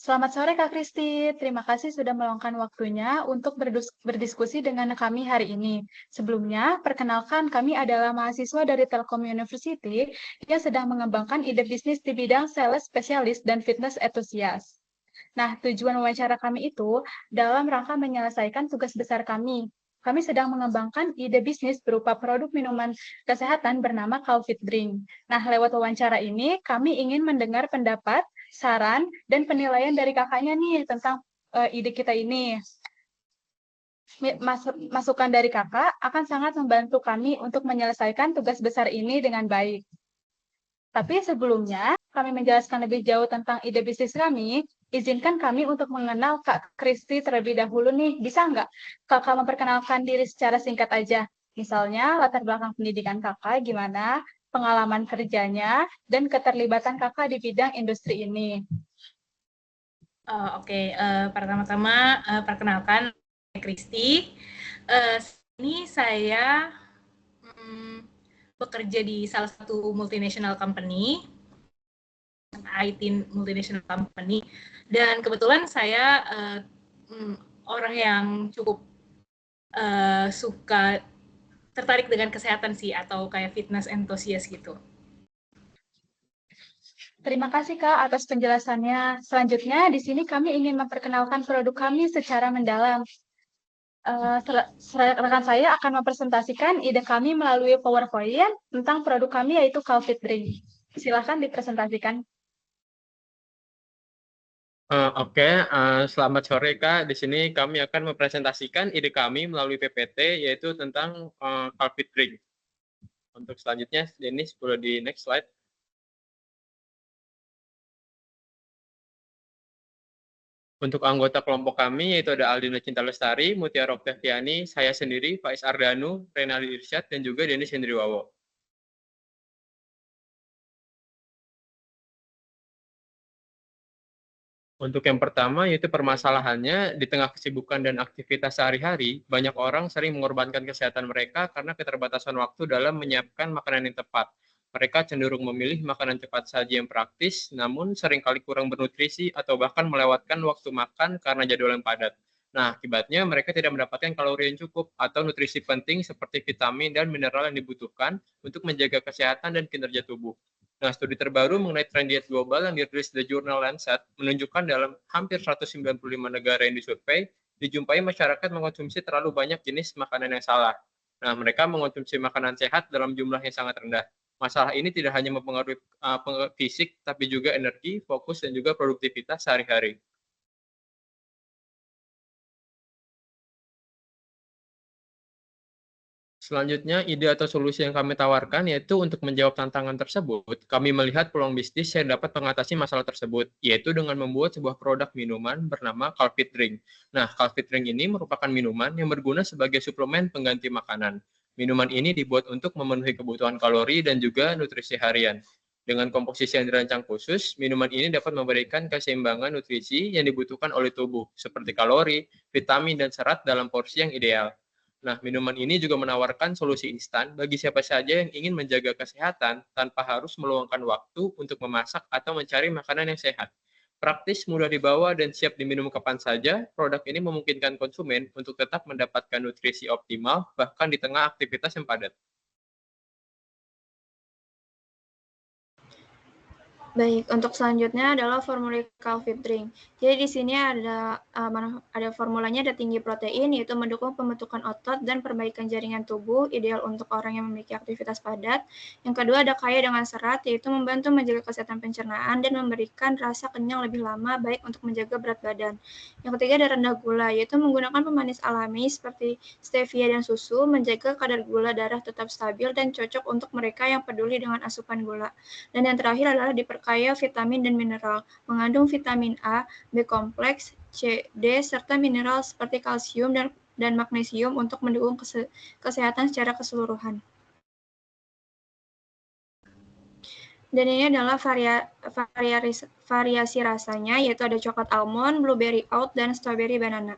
Selamat sore Kak Kristi, terima kasih sudah meluangkan waktunya untuk berdiskusi dengan kami hari ini. Sebelumnya, perkenalkan kami adalah mahasiswa dari Telkom University yang sedang mengembangkan ide bisnis di bidang sales spesialis dan fitness enthusiast. Nah, tujuan wawancara kami itu dalam rangka menyelesaikan tugas besar kami. Kami sedang mengembangkan ide bisnis berupa produk minuman kesehatan bernama Calfit Drink. Nah, lewat wawancara ini, kami ingin mendengar pendapat, saran, dan penilaian dari kakaknya nih tentang ide kita ini. Masukan dari kakak akan sangat membantu kami untuk menyelesaikan tugas besar ini dengan baik. Tapi sebelumnya, kami menjelaskan lebih jauh tentang ide bisnis kami, izinkan kami untuk mengenal Kak Kristi terlebih dahulu nih. Bisa nggak Kakak memperkenalkan diri secara singkat aja? Misalnya, latar belakang pendidikan Kakak gimana, pengalaman kerjanya, dan keterlibatan Kakak di bidang industri ini. Oke, pertama-tama perkenalkan saya Kristi. Ini saya bekerja di salah satu multinational company, IT multinational company, dan kebetulan saya orang yang cukup suka tertarik dengan kesehatan sih, atau kayak fitness enthusiast gitu. Terima kasih Kak atas penjelasannya. Selanjutnya, di sini kami ingin memperkenalkan produk kami secara mendalam. Rekan saya akan mempresentasikan ide kami melalui PowerPoint tentang produk kami yaitu Calfit Drink. Silakan dipresentasikan. Selamat sore Kak. Di sini kami akan mempresentasikan ide kami melalui PPT, yaitu tentang Calfit Drink. Untuk selanjutnya, Dennis, boleh di next slide. Untuk anggota kelompok kami, yaitu ada Aldina Cinta Lestari, Mutiara Oktaviani, saya sendiri, Faiz Ardanu, Renali Irsyad, dan juga Dennis Hendriwawo. Untuk yang pertama, yaitu permasalahannya, di tengah kesibukan dan aktivitas sehari-hari, banyak orang sering mengorbankan kesehatan mereka karena keterbatasan waktu dalam menyiapkan makanan yang tepat. Mereka cenderung memilih makanan cepat saji yang praktis, namun seringkali kurang bernutrisi atau bahkan melewatkan waktu makan karena jadwal yang padat. Nah, akibatnya mereka tidak mendapatkan kalori yang cukup atau nutrisi penting seperti vitamin dan mineral yang dibutuhkan untuk menjaga kesehatan dan kinerja tubuh. Nah, studi terbaru mengenai tren diet global yang dirilis The Journal Lancet menunjukkan dalam hampir 195 negara yang disurvei, dijumpai masyarakat mengkonsumsi terlalu banyak jenis makanan yang salah. Nah, mereka mengkonsumsi makanan sehat dalam jumlah yang sangat rendah. Masalah ini tidak hanya mempengaruhi fisik, tapi juga energi, fokus, dan juga produktivitas sehari-hari. Selanjutnya, ide atau solusi yang kami tawarkan yaitu untuk menjawab tantangan tersebut, kami melihat peluang bisnis yang dapat mengatasi masalah tersebut, yaitu dengan membuat sebuah produk minuman bernama Calfit Drink. Nah, Calfit Drink ini merupakan minuman yang berguna sebagai suplemen pengganti makanan. Minuman ini dibuat untuk memenuhi kebutuhan kalori dan juga nutrisi harian. Dengan komposisi yang dirancang khusus, minuman ini dapat memberikan keseimbangan nutrisi yang dibutuhkan oleh tubuh, seperti kalori, vitamin, dan serat dalam porsi yang ideal. Nah, minuman ini juga menawarkan solusi instan bagi siapa saja yang ingin menjaga kesehatan tanpa harus meluangkan waktu untuk memasak atau mencari makanan yang sehat. Praktis, mudah dibawa, dan siap diminum kapan saja, produk ini memungkinkan konsumen untuk tetap mendapatkan nutrisi optimal bahkan di tengah aktivitas yang padat. Baik, untuk selanjutnya adalah formula Calfit Drink. Jadi di sini ada formulanya, ada tinggi protein, yaitu mendukung pembentukan otot dan perbaikan jaringan tubuh, ideal untuk orang yang memiliki aktivitas padat. Yang kedua ada kaya dengan serat, yaitu membantu menjaga kesehatan pencernaan dan memberikan rasa kenyang lebih lama, baik untuk menjaga berat badan. Yang ketiga ada rendah gula, yaitu menggunakan pemanis alami seperti stevia dan susu, menjaga kadar gula darah tetap stabil dan cocok untuk mereka yang peduli dengan asupan gula. Dan yang terakhir adalah diperkaya vitamin dan mineral, mengandung vitamin A, B kompleks, C, D, serta mineral seperti kalsium dan magnesium untuk mendukung kesehatan secara keseluruhan. Dan ini adalah variasi rasanya, yaitu ada coklat almond, blueberry oat, dan strawberry banana.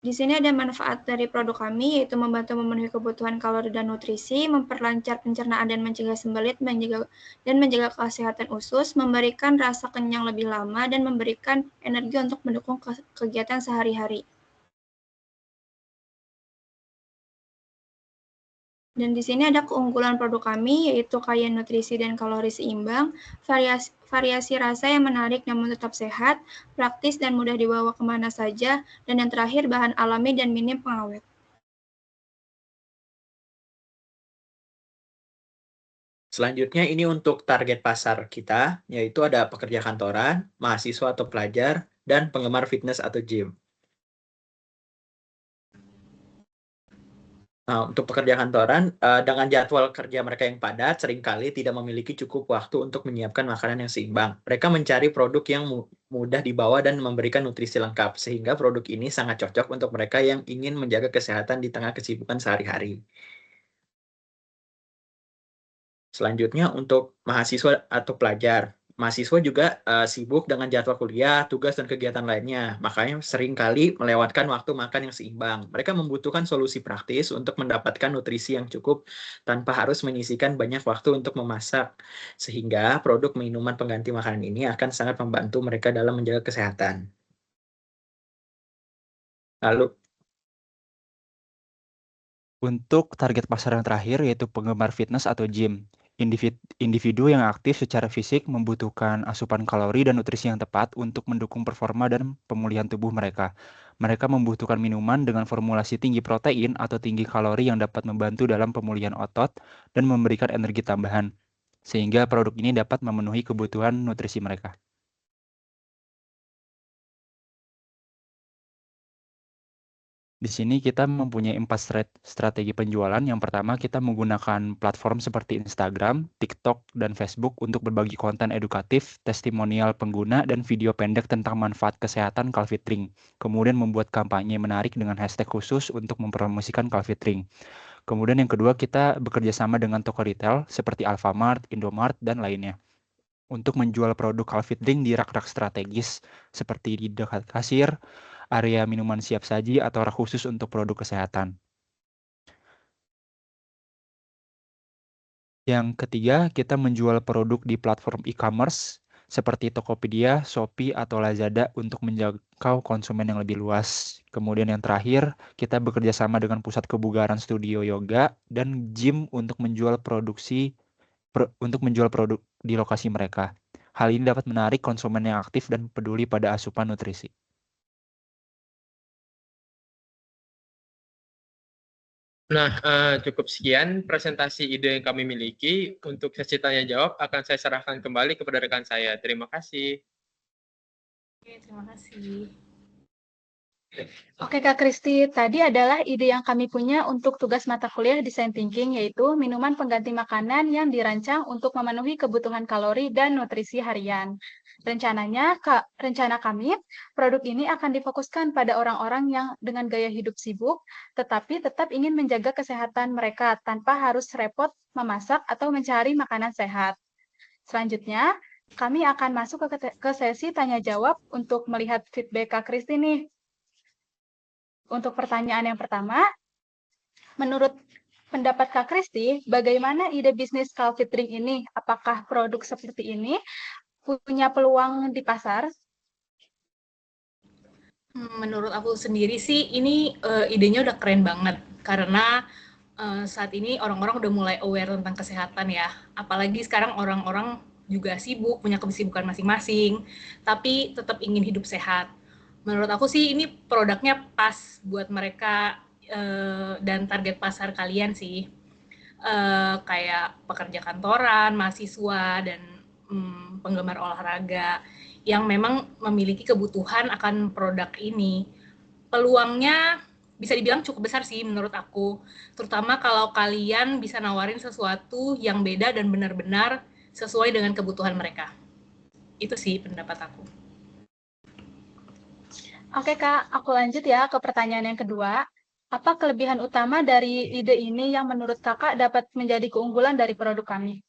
Di sini ada manfaat dari produk kami, yaitu membantu memenuhi kebutuhan kalori dan nutrisi, memperlancar pencernaan dan mencegah sembelit, dan menjaga kesehatan usus, memberikan rasa kenyang lebih lama, dan memberikan energi untuk mendukung kegiatan sehari-hari. Dan di sini ada keunggulan produk kami, yaitu kaya nutrisi dan kalori seimbang, variasi rasa yang menarik namun tetap sehat, praktis dan mudah dibawa kemana saja, dan yang terakhir bahan alami dan minim pengawet. Selanjutnya ini untuk target pasar kita, yaitu ada pekerja kantoran, mahasiswa atau pelajar, dan penggemar fitness atau gym. Nah, untuk pekerja kantoran, dengan jadwal kerja mereka yang padat, seringkali tidak memiliki cukup waktu untuk menyiapkan makanan yang seimbang. Mereka mencari produk yang mudah dibawa dan memberikan nutrisi lengkap, sehingga produk ini sangat cocok untuk mereka yang ingin menjaga kesehatan di tengah kesibukan sehari-hari. Selanjutnya untuk mahasiswa atau pelajar. Mahasiswa juga sibuk dengan jadwal kuliah, tugas, dan kegiatan lainnya. Makanya seringkali melewatkan waktu makan yang seimbang. Mereka membutuhkan solusi praktis untuk mendapatkan nutrisi yang cukup tanpa harus menyisihkan banyak waktu untuk memasak. Sehingga produk minuman pengganti makanan ini akan sangat membantu mereka dalam menjaga kesehatan. Lalu, untuk target pasar yang terakhir yaitu penggemar fitness atau gym. Individu yang aktif secara fisik membutuhkan asupan kalori dan nutrisi yang tepat untuk mendukung performa dan pemulihan tubuh mereka. Mereka membutuhkan minuman dengan formulasi tinggi protein atau tinggi kalori yang dapat membantu dalam pemulihan otot dan memberikan energi tambahan, sehingga produk ini dapat memenuhi kebutuhan nutrisi mereka. Di sini kita mempunyai 4 strategi penjualan. Yang pertama, kita menggunakan platform seperti Instagram, TikTok, dan Facebook untuk berbagi konten edukatif, testimonial pengguna, dan video pendek tentang manfaat kesehatan Calfit Drink. Kemudian membuat kampanye menarik dengan hashtag khusus untuk mempromosikan Calfit Drink. Kemudian yang kedua, kita bekerja sama dengan toko retail seperti Alfamart, Indomart, dan lainnya untuk menjual produk Calfit Drink di rak-rak strategis seperti di dekat kasir, area minuman siap saji, atau rak khusus untuk produk kesehatan. Yang ketiga, kita menjual produk di platform e-commerce seperti Tokopedia, Shopee, atau Lazada untuk menjangkau konsumen yang lebih luas. Kemudian yang terakhir, kita bekerja sama dengan pusat kebugaran studio yoga dan gym untuk menjual produk di lokasi mereka. Hal ini dapat menarik konsumen yang aktif dan peduli pada asupan nutrisi. Nah, cukup sekian presentasi ide yang kami miliki. Untuk sesi tanya jawab akan saya serahkan kembali kepada rekan saya. Terima kasih. Oke, terima kasih. Oke Kak Kristi, tadi adalah ide yang kami punya untuk tugas mata kuliah Design Thinking, yaitu minuman pengganti makanan yang dirancang untuk memenuhi kebutuhan kalori dan nutrisi harian. Rencana kami, produk ini akan difokuskan pada orang-orang yang dengan gaya hidup sibuk, tetapi tetap ingin menjaga kesehatan mereka tanpa harus repot memasak atau mencari makanan sehat. Selanjutnya, kami akan masuk ke sesi tanya jawab untuk melihat feedback Kak Kristi nih. Untuk pertanyaan yang pertama, menurut pendapat Kak Kristi, bagaimana ide bisnis Calfit Drink ini? Apakah produk seperti ini punya peluang di pasar? Menurut aku sendiri sih, ini idenya udah keren banget. Karena saat ini orang-orang udah mulai aware tentang kesehatan ya. Apalagi sekarang orang-orang juga sibuk, punya kesibukan masing-masing, tapi tetap ingin hidup sehat. Menurut aku sih ini produknya pas buat mereka dan target pasar kalian sih. Kayak pekerja kantoran, mahasiswa, dan penggemar olahraga yang memang memiliki kebutuhan akan produk ini. Peluangnya bisa dibilang cukup besar sih menurut aku. Terutama kalau kalian bisa nawarin sesuatu yang beda dan benar-benar sesuai dengan kebutuhan mereka. Itu sih pendapat aku. Oke Kak, aku lanjut ya ke pertanyaan yang kedua. Apa kelebihan utama dari ide ini yang menurut Kakak dapat menjadi keunggulan dari produk kami?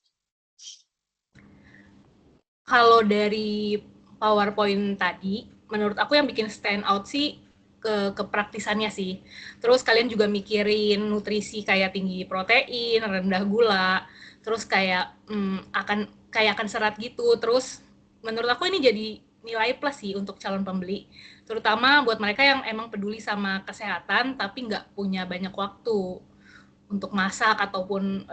Kalau dari PowerPoint tadi, menurut aku yang bikin stand out sih ke praktisannya sih. Terus kalian juga mikirin nutrisi kayak tinggi protein, rendah gula, terus kayak akan serat gitu. Terus menurut aku ini jadi nilai plus sih untuk calon pembeli, terutama buat mereka yang emang peduli sama kesehatan tapi nggak punya banyak waktu untuk masak ataupun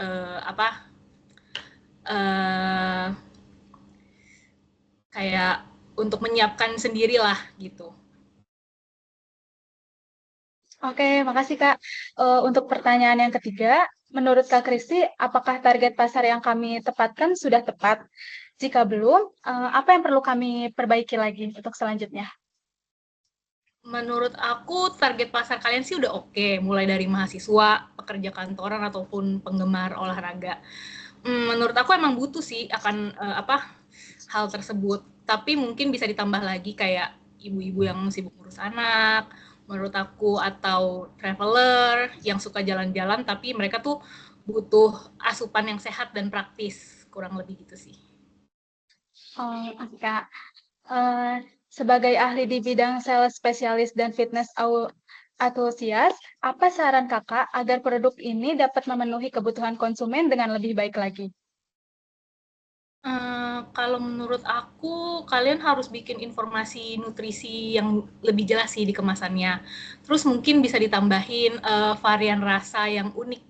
kayak untuk menyiapkan sendirilah gitu. Oke, makasih Kak. Untuk pertanyaan yang ketiga, menurut Kak Kristi, apakah target pasar yang kami tepatkan sudah tepat? Jika belum, apa yang perlu kami perbaiki lagi untuk selanjutnya? Menurut aku target pasar kalian sih udah oke, mulai dari mahasiswa, pekerja kantoran ataupun penggemar olahraga. Menurut aku emang butuh sih akan hal tersebut, tapi mungkin bisa ditambah lagi kayak ibu-ibu yang sibuk ngurus anak, menurut aku, atau traveler yang suka jalan-jalan tapi mereka tuh butuh asupan yang sehat dan praktis, kurang lebih gitu sih. Kak, sebagai ahli di bidang sales spesialis dan fitness antusias, apa saran Kakak agar produk ini dapat memenuhi kebutuhan konsumen dengan lebih baik lagi? Kalau menurut aku, kalian harus bikin informasi nutrisi yang lebih jelas sih di kemasannya. Terus mungkin bisa ditambahin varian rasa yang unik,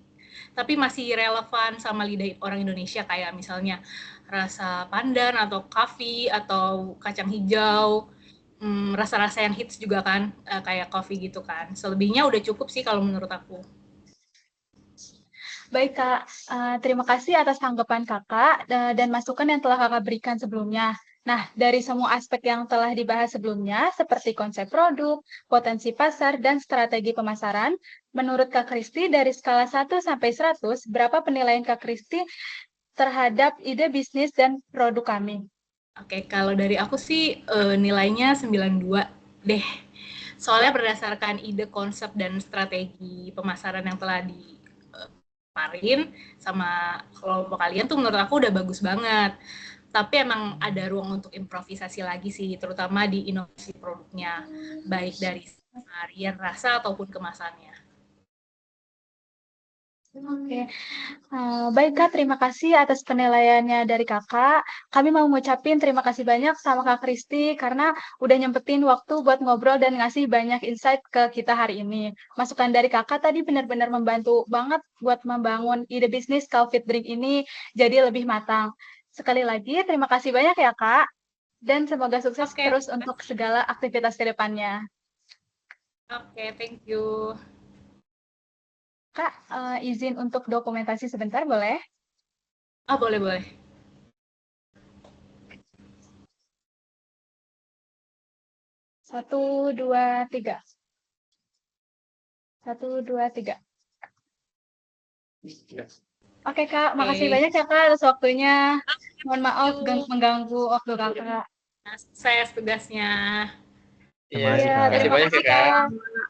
tapi masih relevan sama lidah orang Indonesia, kayak misalnya rasa pandan atau coffee atau kacang hijau, rasa-rasa yang hits juga kan, kayak coffee gitu kan. Selebihnya udah cukup sih kalau menurut aku. Baik, Kak. Terima kasih atas tanggapan Kakak dan masukan yang telah Kakak berikan sebelumnya. Nah, dari semua aspek yang telah dibahas sebelumnya, seperti konsep produk, potensi pasar, dan strategi pemasaran, menurut Kak Kristi, dari skala 1 sampai 100, berapa penilaian Kak Kristi terhadap ide bisnis dan produk kami? Oke, kalau dari aku sih nilainya 92 deh. Soalnya berdasarkan ide, konsep, dan strategi pemasaran yang telah kemarin sama kelompok kalian tuh menurut aku udah bagus banget. Tapi emang ada ruang untuk improvisasi lagi sih, terutama di inovasi produknya, baik dari varian rasa ataupun kemasannya. Oke, baik Kak, terima kasih atas penilaiannya dari Kakak. Kami mau ngucapin terima kasih banyak sama Kak Kristi karena udah nyempetin waktu buat ngobrol dan ngasih banyak insight ke kita hari ini. Masukan dari Kakak tadi benar-benar membantu banget buat membangun ide bisnis Calfit Drink ini jadi lebih matang. Sekali lagi, terima kasih banyak ya Kak, dan semoga sukses Oke, terus untuk segala aktivitas ke depannya. Oke, thank you. Kak, izin untuk dokumentasi sebentar, boleh? Oh, boleh. 1, 2, 3. 1, 2, 3. Oke Kak, makasih Oke. banyak ya Kak atas waktunya. Mohon maaf mengganggu waktu Kakak. Sukses tugasnya. Iya, Terima kasih, Iya, Kak. terima kasih terima banyak ya, kasih Kak. Kak.